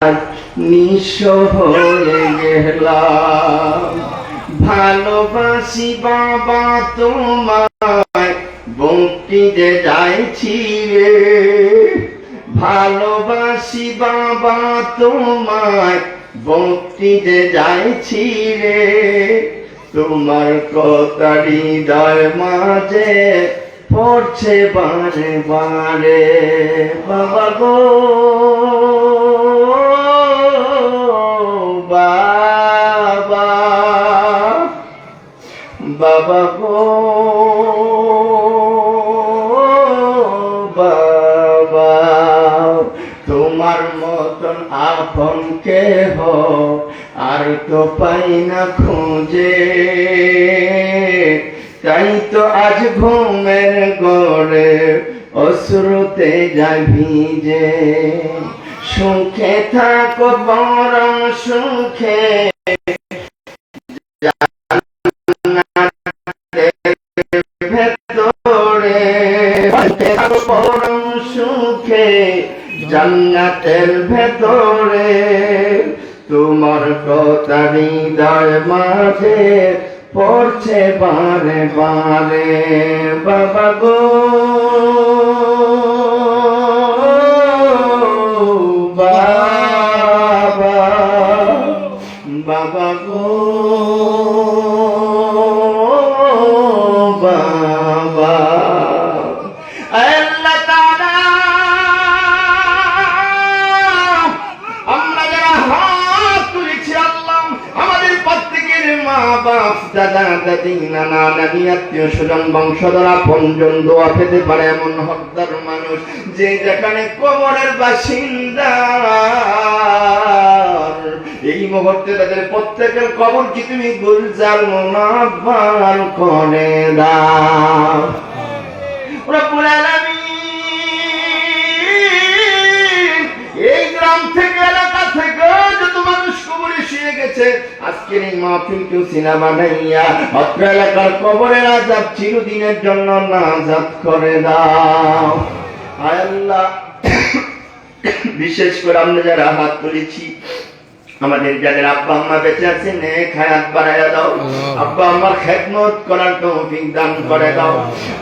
নিঃস্ব হয়ে গেলাম। ভালোবাসি বাবা তোমায় বঙ্কিতে যাইছি রে, ভালোবাসি বাবা তোমায় বঙ্কিতে যাইছি রে। তোমার কথা হৃদয় মাঝে পড়ছে বারে বারে। বাবা গো বাবা, বাবা গো বাবা, তোমার মতন আপন কেহ আর তো পাই না খুঁজে। তাই তো আজ ঘুমের ঘরে অশ্রুতে যায় ভিজে। সুখে থাকো বরং সুখে ভেতরে, বরং সুখে জান্নাতের ভেতরে। তোমার কথা হৃদয় মাঝে পড়ছে বারে বারে। বাবা গো বাবা, বাবা গো বাবা। আল্লাহ তাআলা আমরা যারা হাত তুলেছি আল্লাহ আমাদের প্রত্যেকের মা বাপ দাদা দাদি নানা নানি আত্মীয় স্বজন বংশধর আপনজন দোয়া পেতে পারে এমন হকদার মানুষ যে যেখানে কবরের বাসিন্দা। এই মুহূর্তে তাদের প্রত্যেকের কবর কি তুমি গুলজার মুনাব্বার করে দাও রব্বুল আলামিন। এই গ্রাম থেকে এলাকা থেকে যত মানুষ কবরে শুয়ে গেছে আজকের এই মাহফিলকেও সিনা বানাইয়া অত্র এলাকার কবরের আযাব চিরদিনের জন্য নাজাত করে দাও। আয় আল্লাহ, বিশেষ করে আমরা যারা হাত তুলেছি আমাদের যাদের আব্বা আম্মা বেঁচে আছেন নেক হায়াত বাড়াইয়া দাও। আব্বা আম্মার খেদমত করার তৌফিক দান করে দাও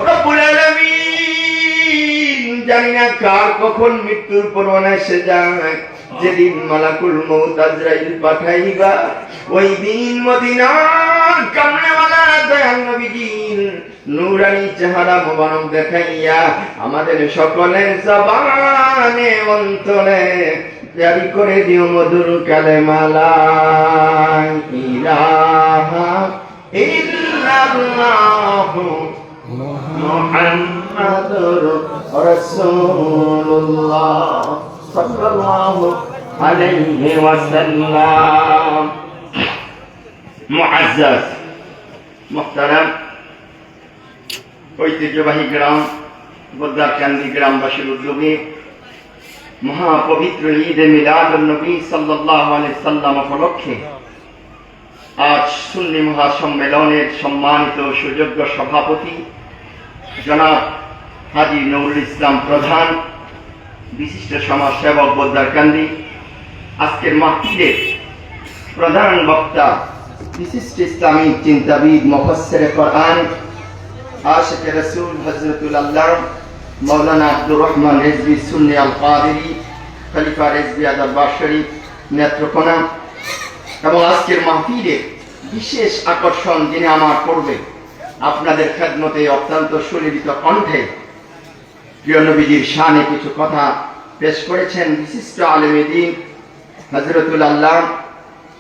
রব্বুল আলামিন। জানি না কার কখন মৃত্যুর পরোয়ানা এসে যায়। যেদিন মালাকুল মউত আজরাইল পাঠাইবা ওই দিন মদিনার কামড়েওয়ালা দয়াল নবীজির নূরানি চেহারা মোবারক দেখাইয়া আমাদের সকলের জবানে অন্তরে জারি করে দিও মধুর কালেমা লা ইলাহা ইল্লাল্লাহু মুহাম্মাদুর রাসূলুল্লাহ সাল্লাল্লাহু আলাইহি ওয়াসাল্লাম। মুআজ্জাজ মুহতারাম ঐতিহ্যবাহী গ্রাম বদ্দারকান্দি গ্রামবাসীর উদ্যোগে মহাপবিত্র ঈদে মিলাদুন নবী সাল্লাল্লাহু আলাইহি সাল্লাম উপলক্ষে আজ সুন্নি মহাসম্মেলনের সম্মানিত সুযোগ্য সভাপতি জনাব হাজী নুরুল ইসলাম প্রধান, বিশিষ্ট সমাজসেবক বদ্দারকান্দি, আজকের মাহফিলের প্রধান বক্তা বিশিষ্ট ইসলামী চিন্তাবিদ মুফাসসিরে কোরআন আশিকে রাসূল হযরতুল আল্লাহ মাওলানা আব্দুর রহমান রিজভী সুন্নি আল কাদেরী খলিফা রিজভী দরবার শরীফ নেত্রকোনা এবং আজকের মাহফিলের বিশেষ আকর্ষণ যিনি আমার পূর্বে আপনাদের খেদমতে অত্যন্ত সুনির্দিত কণ্ঠে প্রিয় নবীজির শানে কিছু কথা পেশ করেছেন বিশিষ্ট আলেমে দ্বীন হযরতুল আল্লাহ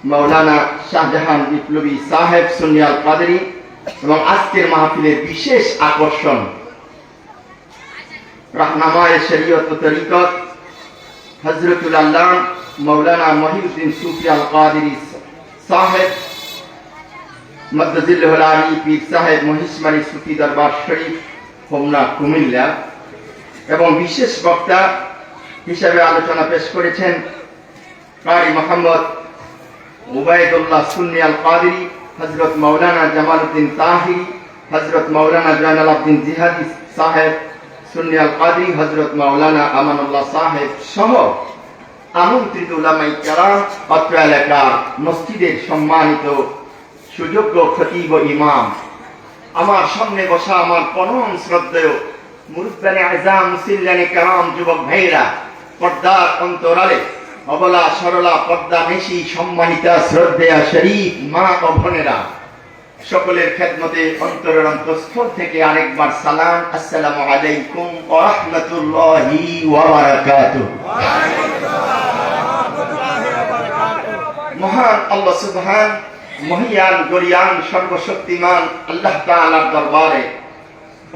মাওলানা শাহজাহান বিপ্লবী সাহেব সুন্নি আল কাদেরী এবং আজকের মাহফিলের বিশেষ আকর্ষণ রাহনামায়ে শরীয়ত ও তরিকত হযরতুল আল্লাহ মাওলানা মহিউদ্দিন সুফি আল কাদেরী সাহেব মদ্দাজিল্লাহুল আলী পীর সাহেব মহিষমারী সুফি দরবার শরীফ হোমনা কুমিল্লা এবং বিশেষ বক্তা হিসেবে আলোচনা পেশ করেছেন কারি মোহাম্মদ উবাইদুল্লাহ সুন্নি আল কাদেরী হযরত মাওলানা জামালউদ্দিন তাহিরি হযরত মাওলানা জয়নাল আব্দিন জিহাদি সাহেব সুন্নি আল কাদেরী হযরত মাওলানা আমানুল্লাহ সাহেব সহ আমন্ত্রিত উলামায়ে কেরাম, অত্র এলাকার মসজিদের সম্মানিত সুযোগ্য খতিব ও ইমাম, আমার সামনে বসা আমার পরম শ্রদ্ধেয় মুরব্বিয়ানে আযম, মুসল্লিয়ানে কেরাম, যুবক ভাইরা, পর্দার অন্তরালে অবলা সরলা পর্দা নিশি সম্মানিতা শ্রদ্ধেয়া শরীফ মা ও বোনেরা, সকলের খেদমতে অন্তরের অন্তঃস্থল থেকে আরেকবার সালাম, আসসালামু আলাইকুম ওয়া রাহমাতুল্লাহি ওয়া বারাকাতুহু। মহান আল্লাহ সুবহান, মহিয়ান গরিয়ান সর্বশক্তিমান আল্লাহ তাআলার দরবারে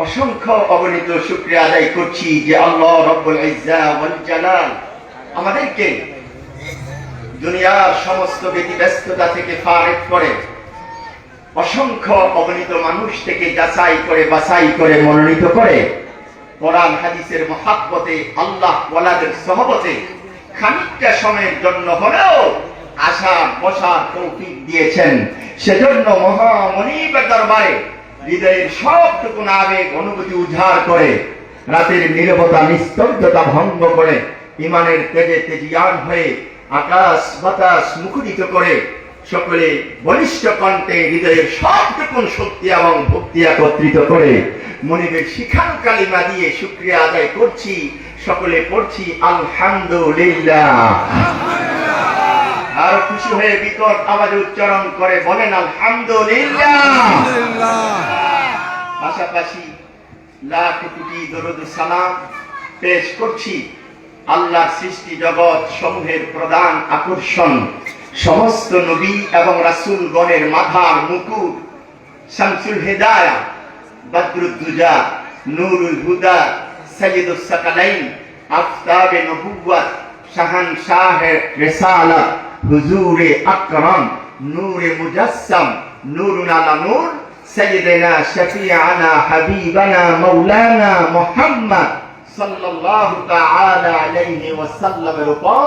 অসংখ্য অগণিত শুকরিয়া আদায় করছি যে আল্লাহ রব্বুল ইজ্জা ওয়াল জালাল আমাদেরকে দুনিয়ার সমস্ত ব্যতিব্যস্ততা থেকে ফারিগ করে অসংখ্য অগণিত মানুষ থেকে যাচাই করে বাছাই করে মনোনীত করে কোরআন হাদিসের মহাব্বতে আল্লাহ ওয়ালাদের সহবতে খানিকটা সময়ের জন্য হলেও আসার বসার তৌফিক দিয়েছেন। সেজন্য মহামনিবের দরবারে হৃদয়ের সবটুকু আবেগ অনুভূতি উজাড় করে রাতের নীরবতা নিস্তব্ধতা ভঙ্গ করে ইমানের তেজে তেজিয়ান হয়ে আকাশ বাতাস মুখরিত করে সকলে বলিষ্ঠ কণ্ঠে হৃদয়ের সবটুকুন শক্তি এবং ভক্তি একত্রিত করে মনিবের শিখানো কালিমা দিয়ে শুকরিয়া আদায় করছি। সকলে পড়ছি আলহামদুলিল্লাহ। আর খুশি হয়ে বিকট আওয়াজে উচ্চারণ করে বলেন আলহামদুলিল্লাহ। পাশাপাশি লাখ কোটি দরুদ সালাম পেশ করছি আল্লাহর সৃষ্টি জগৎ সমূহের প্রধান আকর্ষণ, সমস্ত নবী এবং রাসূলগণের মাথার মুকুট, শামসুল হিদায়া, বদরুদ্দুজা, নূরুল হুদা, সাইয়্যিদুস সাকালাইন, আফতাবে নবুওয়াত, শাহানশাহে রিসালাত, হুজুরে আকরাম, নূরে মুজাসসাম, নূরুন আলা নূর, সাইয়্যিদানা শাফিআনা হাবিবানা মাওলানা মুহাম্মদ সাল্লাল্লাহু তাআলা আলাইহি ওয়াসাল্লামের উপর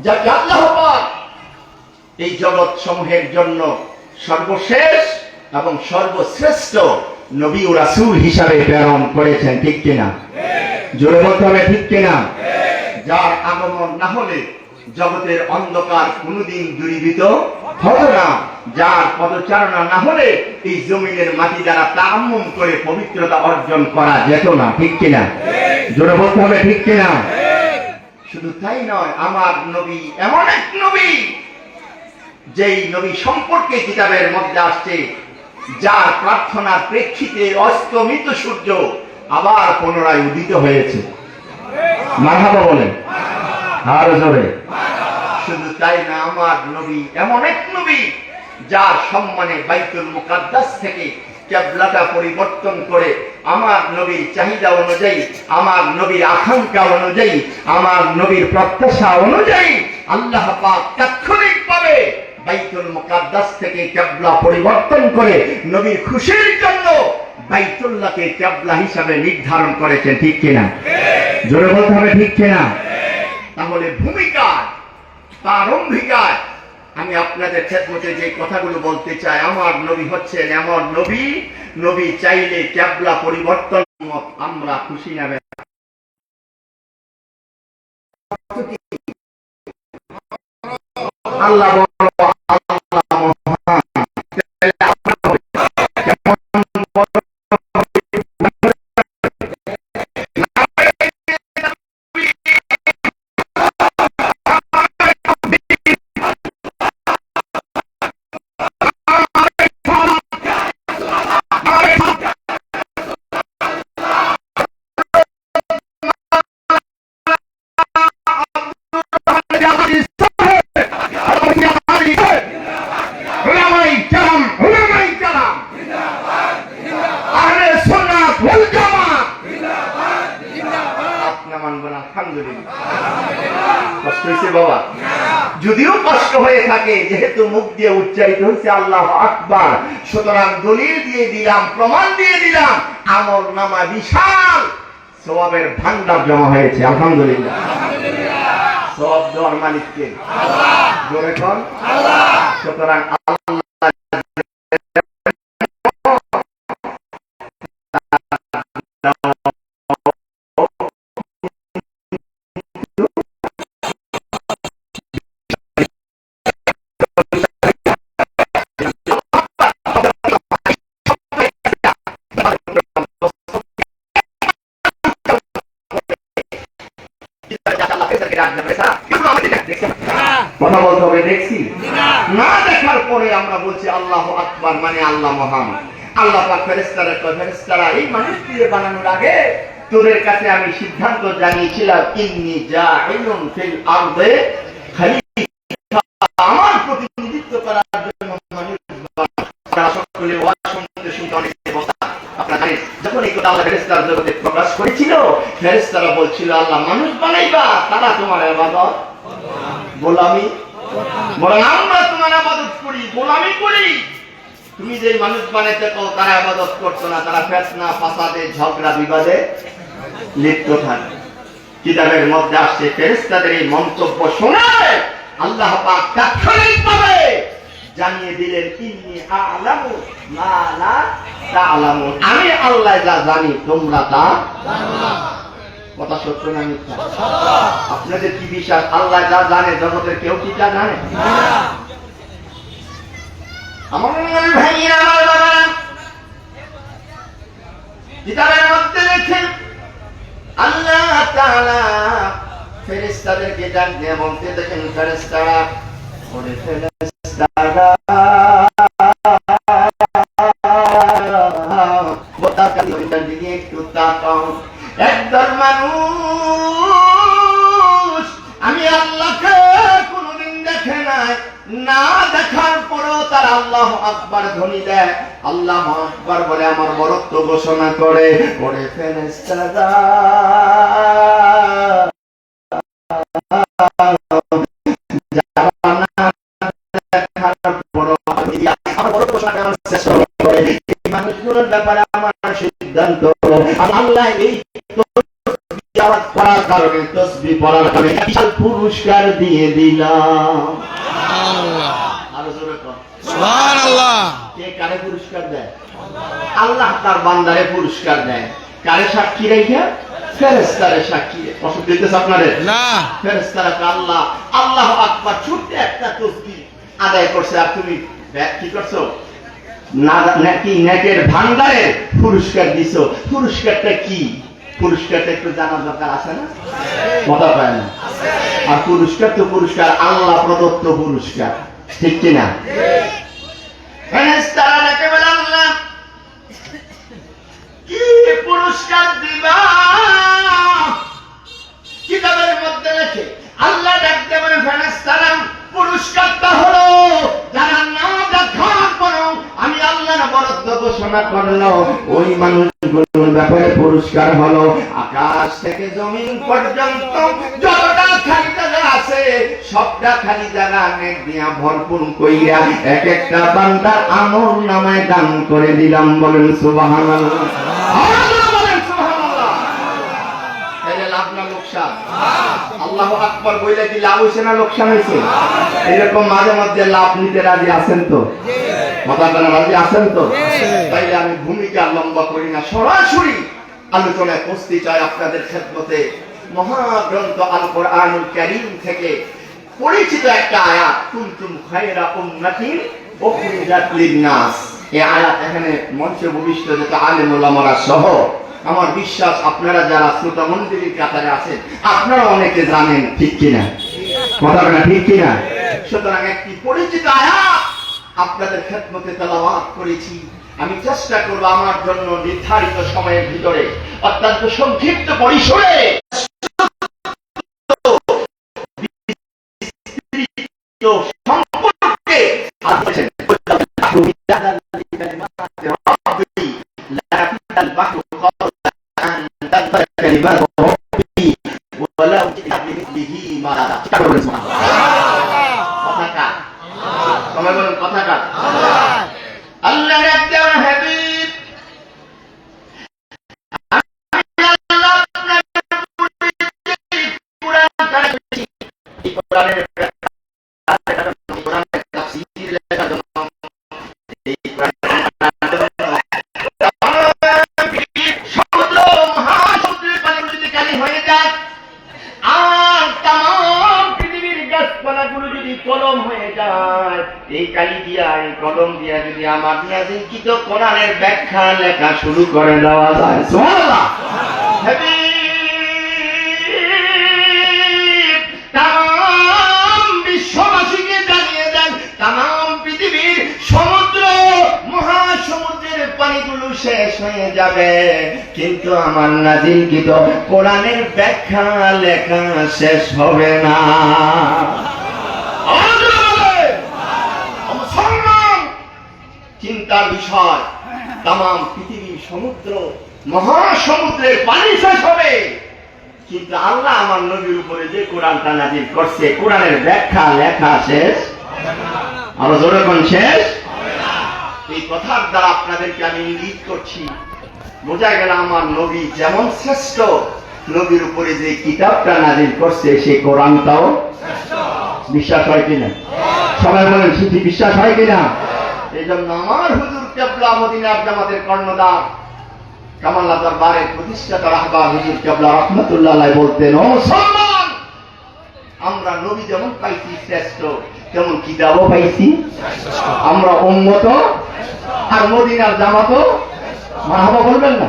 যাকে আল্লাহ পাক এই জগৎ সমূহের জন্য সর্বশেষ এবং সর্বশ্রেষ্ঠ নবী ও রাসূল হিসাবে প্রেরণ করেছেন। ঠিক কিনা? জোরে বলতে হবে ঠিক কিনা? যার আগমন না হলে জগতের অন্ধকার কোনদিন দূরীভূত হবে না, যার পদচারণা না হলে এই জমিনের মাটি দ্বারা তায়াম্মুম করে পবিত্রতা অর্জন করা যেত না। ঠিক কিনা? জোরে বলতে হবে ঠিক কিনা? শুধু তাই নয়, আমার নবী এমন এক নবী যেই নবী সম্পর্কে কিতাবের মধ্যে আসছে যার প্রার্থনার প্রেক্ষিতে অস্তমিত সূর্য আবার পুনরায় উদিত হয়েছে। মারহাবা বলেন আরো জোরে। শুধু তাই না, আমার নবী এমন এক নবী যার সম্মানে বাইতুল মুকাদ্দাস থেকে কিবলাটা পরিবর্তন করে আমার নবীর চাহিদা অনুযায়ী, আমার নবীর আকাঙ্ক্ষা অনুযায়ী, আমার নবীর প্রত্যাশা অনুযায়ী আল্লাহ পাক তাৎক্ষণিকভাবে বাইতুল মুকাদ্দাস থেকে কিবলা পরিবর্তন করে নবীর খুশির জন্য বাইতুল্লাহকে কিবলা হিসাবে নির্ধারণ করেছেন। ঠিক কিনা? জোরে বলতে হবে ঠিক কিনা? তাহলে ভূমিকা প্রারম্ভিকায় আমি আপনাদের খেদমতে যে কথাগুলো বলতে চাই, আমার নবী হচ্ছেন এমন নবী, নবী চাইলে কিবলা পরিবর্তন আমরা খুশি না আল্লাহ যদিও কষ্ট হয়ে থাকে, যেহেতু মুখ দিয়ে উচ্চারিত হচ্ছে আল্লাহু আকবার, সুতরাং দলিল দিয়ে দিলাম, প্রমাণ দিয়ে দিলাম, আমল নামা বিশাল সওয়াবের ভান্ডার জমা হয়েছে। আলহামদুলিল্লাহ। সওয়াব দেওয়ার মালিক কে? আল্লাহ। জোরে কোন? আল্লাহ। সুতরাং কথা বলতে হবে দেখছি না, দেখার পরে আমরা বলছি আল্লাহু আকবার, মানে আল্লাহ মহান। আল্লাহ পাক ফেরেশতারা কয়, ফেরেশতারা এই মানুষকে বানানোর আগে তোদের কাছে আমি সিদ্ধান্ত জানিয়েছিলাম, ইন্নী জাইলুন ফিল আরদে খলিফা, আমার প্রতিনিধিত্ব করার জন্য মানুষ সকলে ওয়াজ শুনতে শুনতে অনেক বসা। আপনারা জানেন যখন এই কথা আল্লাহ ফেরেশতার জগতে প্রকাশ করেছিল, ফেরেশতারা বলছিল আল্লাহ মানুষ বানাইবা, তারা তোমার ইবাদত গোলামি, বরং আমরা তোমার ইবাদত করি, গোলামি করি। তুমি যে মানুষ বানাইতে কও তারা ইবাদত করতো না, তারা ফিতনা ফাসাদে ঝগড়া বিবাদে লিপ্ত থাকে। কিতাবের মধ্যে আসছে ফেরেশতাদের এই মন্তব্য শুনে আল্লাহ পাক তাৎক্ষণিকভাবে জানিয়ে দিলেন, ইন্নী আ'লামু মা লা তা'লামুন, আমি আল্লাহ যা জানি তোমরা তা জানো না। কথা সত্য না মিথ্যা? আপনাদের কি বিশ্বাস আল্লাহ যা জানে জগতের কেউ কি তা জানে না? আমার ভাইয়েরা, আমার বাবা, কিতাবের মধ্যে লেখেন আল্লাহ তাআলা ফেরেশতাদেরকে ডাক দিয়ে বলতে দেখেন, ফেরেশতারা ওরে ফেরেশতারা একটু তাকাও, একদল মানুষ আমি আল্লাহকে কোনদিন দেখে নাই, না দেখার পরেও তারা আল্লাহু আকবার ধ্বনি দেয়, আল্লাহু আকবার বলে আমার বরত্ব ঘোষণা করে। ওরে ফেরেশতারা মানুষগুলোর ব্যাপারে আমার সিদ্ধান্ত, আল্লাহ এই করার কারণে তসবিহ পড়ার কারণে বিশাল পুরস্কার দিয়ে দিলাম। আরো জোরে কর সুবহানাল্লাহ। কে কারে পুরস্কার দেয়? আল্লাহ তার বান্দারে পুরস্কার দেয়। কারে সাক্ষী রেখে? ফেরেশতারে সাক্ষী। কষ্ট দিতেছ আপনারে না? ফেরেশতারা আল্লাহ আল্লাহু আকবার ছোট্ট একটা তসবিহ আদায় করছে, আর তুমি কি করছো? নাকি নেকের ভান্ডারে পুরস্কার দিছো। পুরস্কারটা কি? পুরস্কারটা একটু জানার দরকার আছে না? কথা পায় না। আর পুরস্কার তো পুরস্কার আল্লাহ প্রদত্ত পুরস্কার, ঠিক কিনা? ফেরেশতারা ডেকে বলে আল্লাহ কি পুরস্কার দিবা? কিতাবের মধ্যে লেখে আল্লাহ ডাকতে বলে ফেরেশতারা পুরস্কারটা হলো যারা না দেখার পরও আমি আল্লাহর বরত্ব ঘোষণা করলো, ওই মানুষগুলোর ব্যাপারে পুরস্কার হলো আকাশ থেকে জমিন পর্যন্ত যতটা খালি জায়গা আছে সবটা খালি জায়গা নেক দিয়া ভরপুর কইরা এক একটা বান্দার আমল নামায় দান করে দিলাম। বলেন সুবহানাল্লাহ। আল্লাহু আকবার বইলে কি লাভ হইছে না লোকসান হইছে? এরকম মাঝে মধ্যে লাভ নিতে রাজি আছেন তো? কথাটা রাজি আছেন তো? তাইলে আমি ভূমিকা লম্বা করি না, সরাসরি আলোচনায় বসতে চাই আপনাদের খেদমতে। মহাগ্রন্থ আল কোরআনুল কারীম থেকে পরিচিত একটা আয়াত, কুনতুম খায়রা উম্মাতিন উখরিজাত লিন-নাস। এই আয়াত এখানে মঞ্চে উপবিষ্ট যত আলেম ওলামারা সহ আমার বিশ্বাস আপনারা যারা শ্রোতা মণ্ডলীর কাতারে আছেন আপনারা অনেকে জানেন, ঠিক কিনা? কথা না ঠিক কিনা? সুতরাং একটি পরিচিত আয়াত আপনাদের খেদমতে তেলাওয়াত করেছি। আমি চেষ্টা করব আমার জন্য নির্ধারিত সময়ের ভিতরে অত্যন্ত সংক্ষিপ্ত পরিসরে সম্পর্কে আল্লাহ হাবিব কলম হয়ে যায়, এই কালি দিয়া এই কলম দিয়া যদি আমার নাযিলকৃত কোরআনের ব্যাখ্যা লেখা শুরু করে দেওয়া যায়, সুবহানাল্লাহ। তাম বিশ্ববাসী যাবে, কিন্তু আমার নাজিলকৃত কোরআনের ব্যাখ্যা লেখা শেষ হবে না। মুসলমান চিন্তার বিষয়, তাম পৃথিবীর সমুদ্র মহাসমুদ্রের পানি শেষ হবে, কিন্তু আল্লাহ আমার নবীর উপরে যে কোরআনটা নাজিল করছে কোরআনের ব্যাখ্যা লেখা শেষ, আরো জোরে কোন শেষ। এই কথার দ্বারা আপনাদেরকে আমি ইঙ্গিত করছি, বোঝা গেল আমার নবী যেমন শ্রেষ্ঠ, নবীর উপরে যে কিতাবটা নাজিল করছে সেই কোরআনটাও বিশ্বাস হয় কিনা? সবাই বলেন সেটি বিশ্বাস হয় কিনা? এই জন্য আমার হুজুর কেবলা মদিনার জামাতের কর্ণধার কামাল্লা দরবারের প্রতিষ্ঠাতা রাহবার হুজুর কেবলা রহমতুল্লাহ আলাইহি বলতেন, ও মুসলমান, আমরা নবী যেমন পাইছি শ্রেষ্ঠ, তেমন কিতাবও পাইছি আমরা উম্মত আর মদিনার জামাতও। মারহাবা বলবেন না?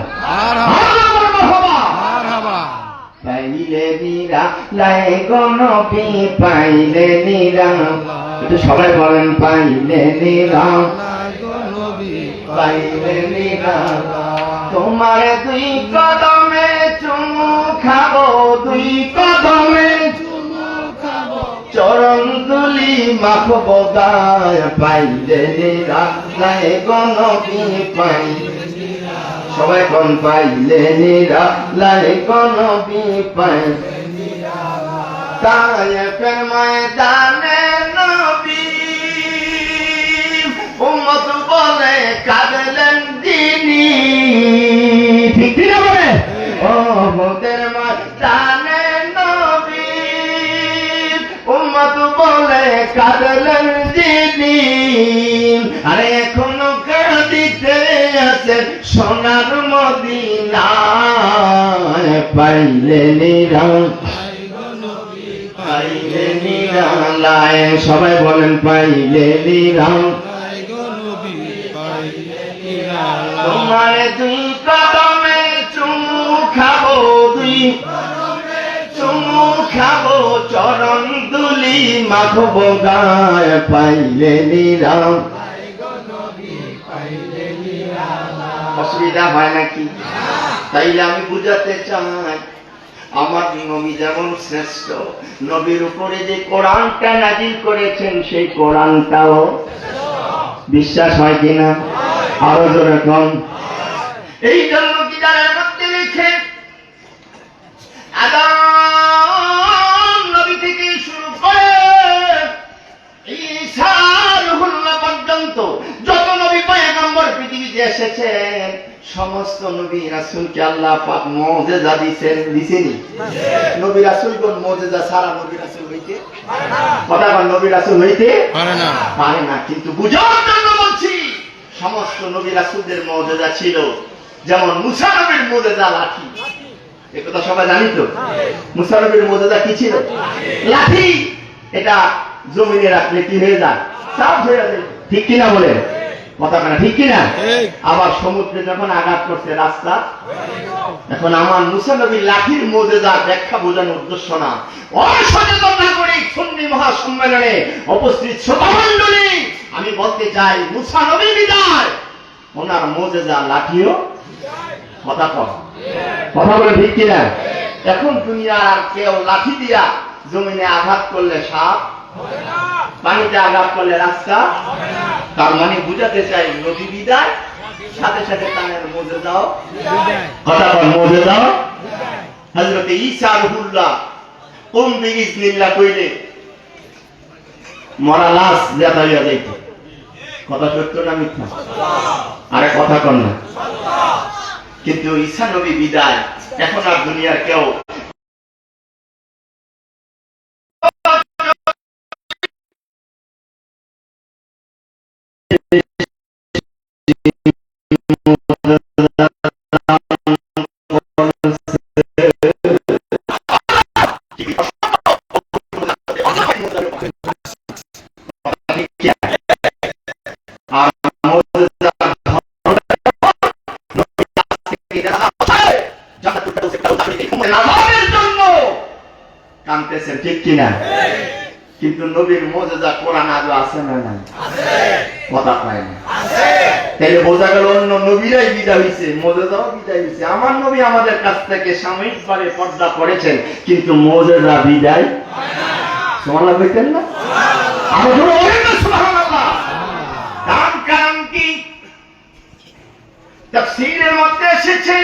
পাইলে নিরা লাই গনবি, পাইলে নিরা, একটু সবাই বলেন পাইলে নিরা, পাইলে নিরা, তোমার দুই কদমে চুমু খাবো, দুই কদমে চরণ দুলি মাখবো গায়, পাইলে নিরা লাই গনবি, পাইলে, সবাই কোন পাইলে নিরা লাই গনবি, পাইলে তায়েফের ময়দানে নবী উম্মত বলে কাঁদলেন দিনী, ঠিক না বলে? ও মোদের ময়দানে নবী উম্মত বলে কাঁদলেন দিনী, আরে এখনো কাঁদিতে আছে সোনার মদিনায়, পাইলে নিরা, পাইলে নিরালায়, সবাই বলেন পাইলে নিরা, তোমার দুই কদমে চুমু খাবো, দুই চুমু খাবো, চরণ দুলি মাখবো গায়, পাইলে নিরা। অসুবিধা হয় নাকি? তাইলে আমি বুঝাতে চাই আমার নবী যেমন শ্রেষ্ঠ, নবীর উপরে যে কোরআনটা নাজিল করেছেন সেই কোরআনটাও বিশ্বাস হয় কিনা? আরো জোরে কোন। এই জন্য কিতাবের মধ্যে লিখে আদম নবী থেকে শুরু করে ঈসা রূহুল্লাহ পর্যন্ত যত নবী পয়গম্বর পৃথিবীতে এসেছেন সমস্ত নবী রাসূলকে আল্লাহ পাক মুজিজা দিছেনি। নবী রাসূলগণ মুজিজা ছাড়া নবী রাসূল হইতে পারে না। কথা বল, নবী রাসূল হইতে পারে না। কিন্তু বুঝার জন্য বলছি, সমস্ত নবী রাসূলদের মুজিজা ছিল, যেমন মুসা নবীর মুজিজা লাঠি, এই কথা সবাই জানি তো। মুসা নবীর মুজিজা কি ছিল? লাঠি। এটা জমিনে রাখলে কি হয়ে যায়? সাফ হয়ে যায়, ঠিক কিনা বলে? কথা কেনা ঠিক কিনা? আবার সমুদ্রে যখন আঘাত করছে রাস্তা, এখন আমার মুসা নবীর লাঠির মুজিজা ব্যাখ্যা বোঝানোর উদ্দেশ্য না, অসচেতন নাগরিক সুন্নি মহাসম্মেলনে উপস্থিত শ্রোতামণ্ডলী, আমি বলতে চাই মুসা নবী বিদায়, ওনার মুজিজা লাঠিও। কথা কম, কথা বলে ঠিক কিনা? এখন দুনিয়ার আর কেউ লাঠি দিয়া জমিনে আঘাত করলে সাপ, পানিতে আঘাত করলে রাস্তা। তার মানে বুঝাতে চাই নবী বিদায়, সাথে সাথে তানের মুজিজাও। কথা বল, মুজিজাও। হযরত ঈসা রূহুল্লাহ কুম বিইজনিল্লাহ কইলে মরা লাশ যেটা হইয়া যাইত। কথা সত্য না মিথ্যা? আরে কথা কর না। কিন্তু ঈসা নবী বিদায়, এখন আর দুনিয়ার কেউ কাঁদতেছেন, ঠিক কিনা? কিন্তু নবীর মুজিজা কোরআন আজও আছে না? কথা পায় না। তাহলে বোঝা গেল অন্য নবীরাই বিদায় হয়েছে, মোজেজাও বিদায় হয়েছে। আমার নবী আমাদের কাছ থেকে সাময়িকভাবে পর্দা করেছেন, কিন্তু মোজেজা বিদায় সুবহানাল্লাহ বলতেন না? আমরা বলেন না সুবহানাল্লাহ। কারণ কি তাফসীরের মধ্যে এসেছে